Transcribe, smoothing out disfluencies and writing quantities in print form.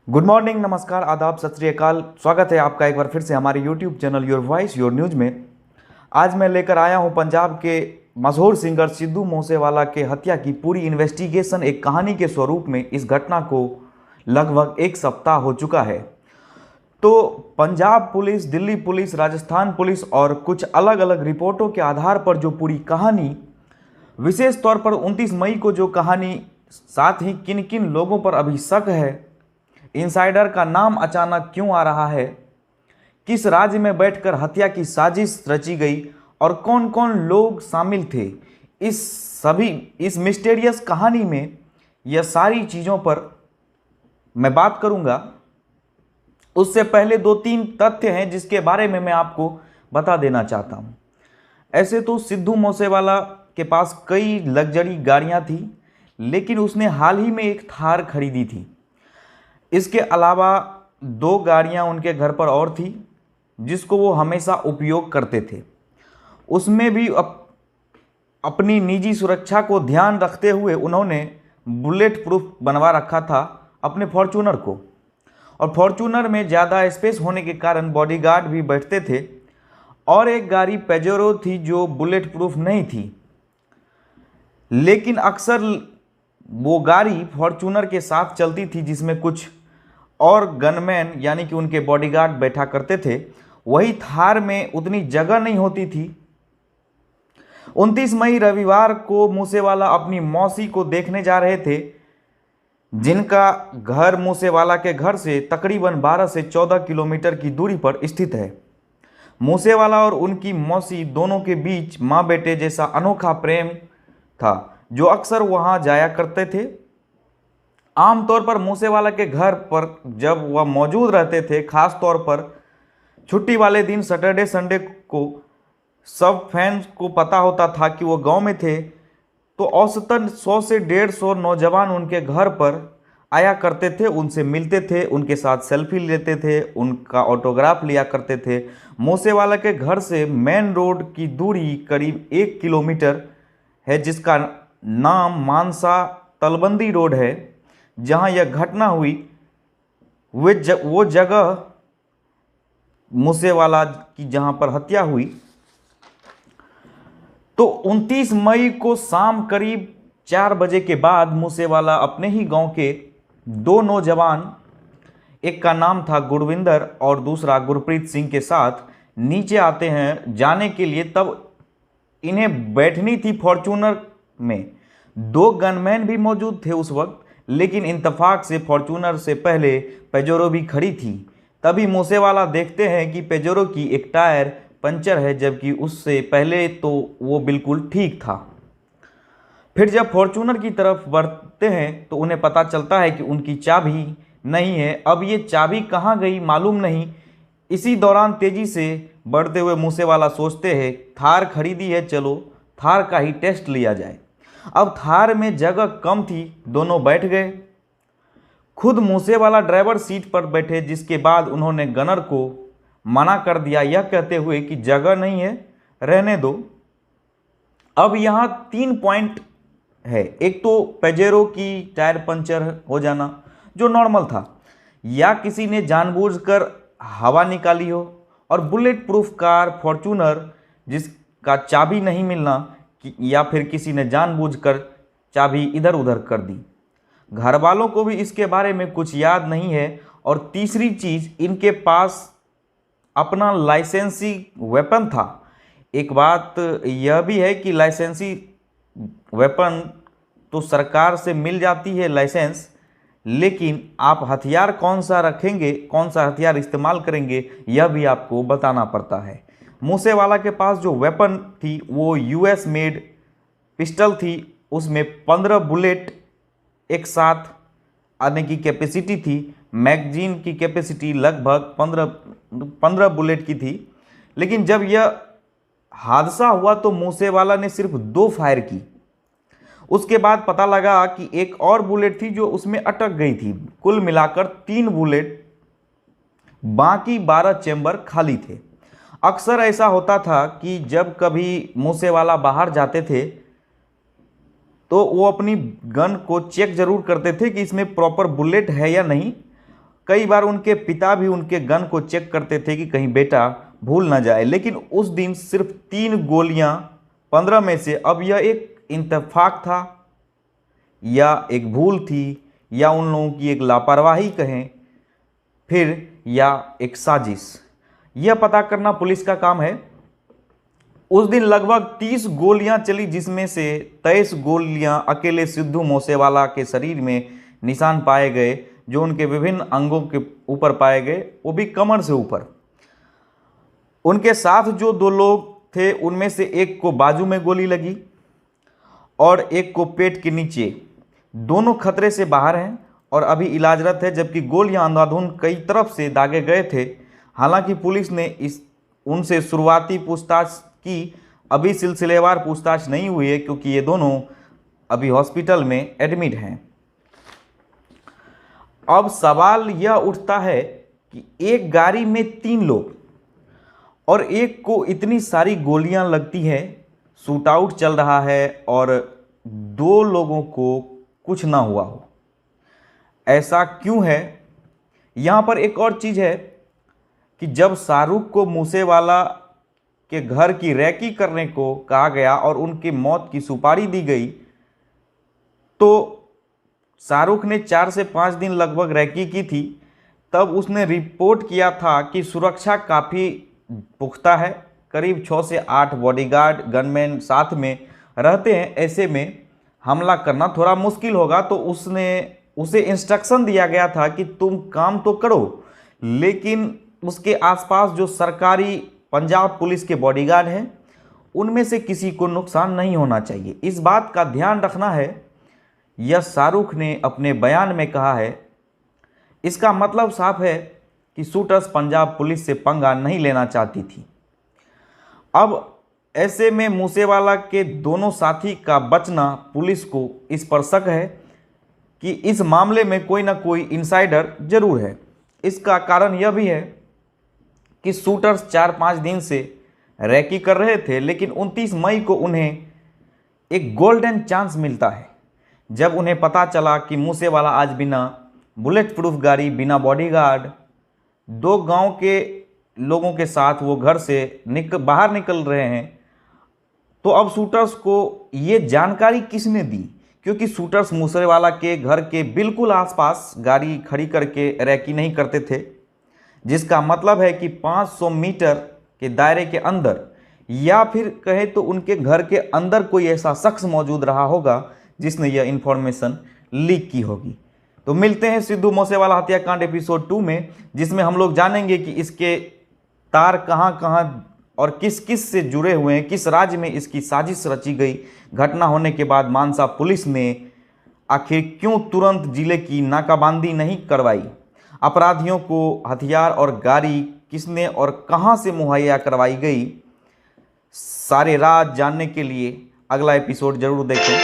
Good morning, नमस्कार, आदाब, सत श्री अकाल। स्वागत है आपका एक बार फिर से हमारे YouTube channel your voice your news में। आज मैं लेकर आया हूं पंजाब के मशहूर सिंगर सिद्धू मूसेवाला के हत्या की पूरी इन्वेस्टिगेशन एक कहानी के स्वरूप में। इस घटना को लगभग एक सप्ताह हो चुका है। तो Punjab police, Delhi police, Rajasthan police और कुछ अलग अलग रिपोर्टों के आधार पर जो पूरी कहानी, विशेष तौर पर 29 मई को जो कहानी, साथ ही किन किन लोगों पर अभी शक है, इनसाइडर का नाम अचानक क्यों आ रहा है, किस राज्य में बैठकर हत्या की साजिश रची गई और कौन कौन लोग शामिल थे, इस मिस्टीरियस कहानी में यह सारी चीज़ों पर मैं बात करूंगा। उससे पहले 2-3 तथ्य हैं जिसके बारे में मैं आपको बता देना चाहता हूं। ऐसे तो सिद्धू मूसेवाला के पास कई लग्जरी गाड़ियां थी, लेकिन उसने हाल ही में एक थार खरीदी थी। इसके अलावा 2 गाड़ियां उनके घर पर और थी जिसको वो हमेशा उपयोग करते थे। उसमें भी अपनी निजी सुरक्षा को ध्यान रखते हुए उन्होंने बुलेट प्रूफ बनवा रखा था अपने फॉर्च्यूनर को, और फॉर्च्यूनर में ज़्यादा स्पेस होने के कारण बॉडीगार्ड भी बैठते थे। और एक गाड़ी पेजरो थी जो बुलेट प्रूफ नहीं थी, लेकिन अक्सर वो गाड़ी फॉर्च्यूनर के साथ चलती थी जिसमें कुछ और गनमैन यानी कि उनके बॉडीगार्ड बैठा करते थे। वही थार में उतनी जगह नहीं होती थी। 29 मई रविवार को मूसेवाला अपनी मौसी को देखने जा रहे थे, जिनका घर मूसेवाला के घर से तकरीबन 12 से 14 किलोमीटर की दूरी पर स्थित है। मूसेवाला और उनकी मौसी दोनों के बीच माँ बेटे जैसा अनोखा प्रेम था जो अक्सर वहाँ जाया करते थे। आमतौर पर मूसेवाला के घर पर जब वह मौजूद रहते थे, खास तौर पर छुट्टी वाले दिन सैटरडे संडे को, सब फैंस को पता होता था कि वो गांव में थे, तो औसतन 100 से 150 नौजवान उनके घर पर आया करते थे, उनसे मिलते थे, उनके साथ सेल्फी लेते थे, उनका ऑटोग्राफ लिया करते थे। मूसेवाला के घर से मेन रोड की दूरी करीब 1 किलोमीटर है, जिसका नाम मानसा तलबंदी रोड है। जहां यह घटना हुई वो जगह मूसेवाला की जहां पर हत्या हुई। तो 29 मई को शाम करीब 4 बजे के बाद मूसेवाला अपने ही गांव के 2 नौजवान, एक का नाम था गुरविंदर और दूसरा गुरप्रीत सिंह, के साथ नीचे आते हैं जाने के लिए। तब इन्हें बैठनी थी फॉर्च्यूनर में। 2 गनमैन भी मौजूद थे उस वक्त, लेकिन इंतफाक से फॉर्च्यूनर से पहले पेजोरो भी खड़ी थी। तभी मूसेवाला देखते हैं कि पेजोरो की एक टायर पंचर है, जबकि उससे पहले तो वो बिल्कुल ठीक था। फिर जब फॉर्च्यूनर की तरफ बढ़ते हैं तो उन्हें पता चलता है कि उनकी चाबी नहीं है। अब ये चाबी कहाँ गई मालूम नहीं। इसी दौरान तेजी से बढ़ते हुए मूसेवाला सोचते हैं, थार खरीदी है, चलो थार का ही टेस्ट लिया जाए। अब थार में जगह कम थी, दोनों बैठ गए। खुद मूसेवाला ड्राइवर सीट पर बैठे, जिसके बाद उन्होंने गनर को मना कर दिया, यह कहते हुए कि जगह नहीं है, रहने दो। अब यहाँ 3 पॉइंट है। एक तो पेजेरो की टायर पंचर हो जाना जो नॉर्मल था, या किसी ने जानबूझकर हवा निकाली हो, और बुलेट प्रूफ कार फॉर्च्यूनर जिसका चाबी नहीं मिलना, या फिर किसी ने जानबूझकर चाबी इधर उधर कर दी। घर वालों को भी इसके बारे में कुछ याद नहीं है। और तीसरी चीज, इनके पास अपना लाइसेंसी वेपन था। एक बात यह भी है कि लाइसेंसी वेपन तो सरकार से मिल जाती है लाइसेंस, लेकिन आप हथियार कौन सा रखेंगे, कौन सा हथियार इस्तेमाल करेंगे, यह भी आपको बताना पड़ता है। मूसेवाला के पास जो वेपन थी वो यूएस मेड पिस्टल थी। उसमें 15 बुलेट एक साथ आने की कैपेसिटी थी। मैगजीन की कैपेसिटी लगभग 15 बुलेट की थी। लेकिन जब यह हादसा हुआ तो मूसेवाला ने सिर्फ 2 फायर की। उसके बाद पता लगा कि एक और बुलेट थी जो उसमें अटक गई थी। कुल मिलाकर 3 बुलेट, बाकी 12 चेंबर खाली थे। अक्सर ऐसा होता था कि जब कभी मूसेवाला बाहर जाते थे तो वो अपनी गन को चेक जरूर करते थे कि इसमें प्रॉपर बुलेट है या नहीं। कई बार उनके पिता भी उनके गन को चेक करते थे कि कहीं बेटा भूल ना जाए। लेकिन उस दिन सिर्फ 3 गोलियां 15 में से। अब यह एक इत्तेफाक था या एक भूल थी या उन लोगों की एक लापरवाही कहें फिर, या एक साजिश, यह पता करना पुलिस का काम है। उस दिन लगभग 30 गोलियां चली, जिसमें से 23 गोलियां अकेले सिद्धू मूसेवाला के शरीर में निशान पाए गए, जो उनके विभिन्न अंगों के ऊपर पाए गए, वो भी कमर से ऊपर। उनके साथ जो 2 लोग थे उनमें से एक को बाजू में गोली लगी और एक को पेट के नीचे। दोनों खतरे से बाहर हैं और अभी इलाजरत है, जबकि गोलियां अंधाधुंध कई तरफ से दागे गए थे। हालांकि पुलिस ने उनसे शुरुआती पूछताछ की, अभी सिलसिलेवार पूछताछ नहीं हुई है क्योंकि ये दोनों अभी हॉस्पिटल में एडमिट हैं। अब सवाल यह उठता है कि एक गाड़ी में 3 लोग और एक को इतनी सारी गोलियां लगती हैं, शूट आउट चल रहा है और 2 लोगों को कुछ ना हुआ हो। ऐसा क्यों है? यहाँ पर एक और चीज़ है कि जब शाहरुख को मूसेवाला के घर की रैकी करने को कहा गया और उनकी मौत की सुपारी दी गई, तो शाहरुख ने 4 से 5 दिन लगभग रैकी की थी। तब उसने रिपोर्ट किया था कि सुरक्षा काफ़ी पुख्ता है, करीब 6 से 8 बॉडीगार्ड गनमैन साथ में रहते हैं, ऐसे में हमला करना थोड़ा मुश्किल होगा। तो उसे इंस्ट्रक्शन दिया गया था कि तुम काम तो करो, लेकिन उसके आसपास जो सरकारी पंजाब पुलिस के बॉडीगार्ड हैं उनमें से किसी को नुकसान नहीं होना चाहिए। इस बात का ध्यान रखना है, यह शाहरुख ने अपने बयान में कहा है। इसका मतलब साफ है कि शूटर्स पंजाब पुलिस से पंगा नहीं लेना चाहती थी। अब ऐसे में मूसेवाला के दोनों साथी का बचना, पुलिस को इस पर शक है कि इस मामले में कोई ना कोई इनसाइडर जरूर है। इसका कारण यह भी है कि शूटर्स 4-5 दिन से रैकी कर रहे थे, लेकिन 29 मई को उन्हें एक गोल्डन चांस मिलता है, जब उन्हें पता चला कि मूसेवाला आज बिना बुलेट प्रूफ गाड़ी, बिना बॉडीगार्ड, 2 गांव के लोगों के साथ वो घर से बाहर निकल रहे हैं। तो अब शूटर्स को ये जानकारी किसने दी? क्योंकि शूटर्स मूसेवाला के घर के बिल्कुल आसपास गाड़ी खड़ी करके रैकी नहीं करते थे, जिसका मतलब है कि 500 मीटर के दायरे के अंदर या फिर कहे तो उनके घर के अंदर कोई ऐसा शख्स मौजूद रहा होगा जिसने यह इंफॉर्मेशन लीक की होगी। तो मिलते हैं सिद्धू मूसेवाला हत्याकांड एपिसोड 2 में, जिसमें हम लोग जानेंगे कि इसके तार कहाँ कहाँ और किस किस से जुड़े हुए हैं, किस राज्य में इसकी साजिश रची गई। घटना होने के बाद मानसा पुलिस ने आखिर क्यों तुरंत जिले की नाकाबंदी नहीं करवाई, अपराधियों को हथियार और गाड़ी किसने और कहां से मुहैया करवाई गई। सारे राज जानने के लिए अगला एपिसोड जरूर देखें।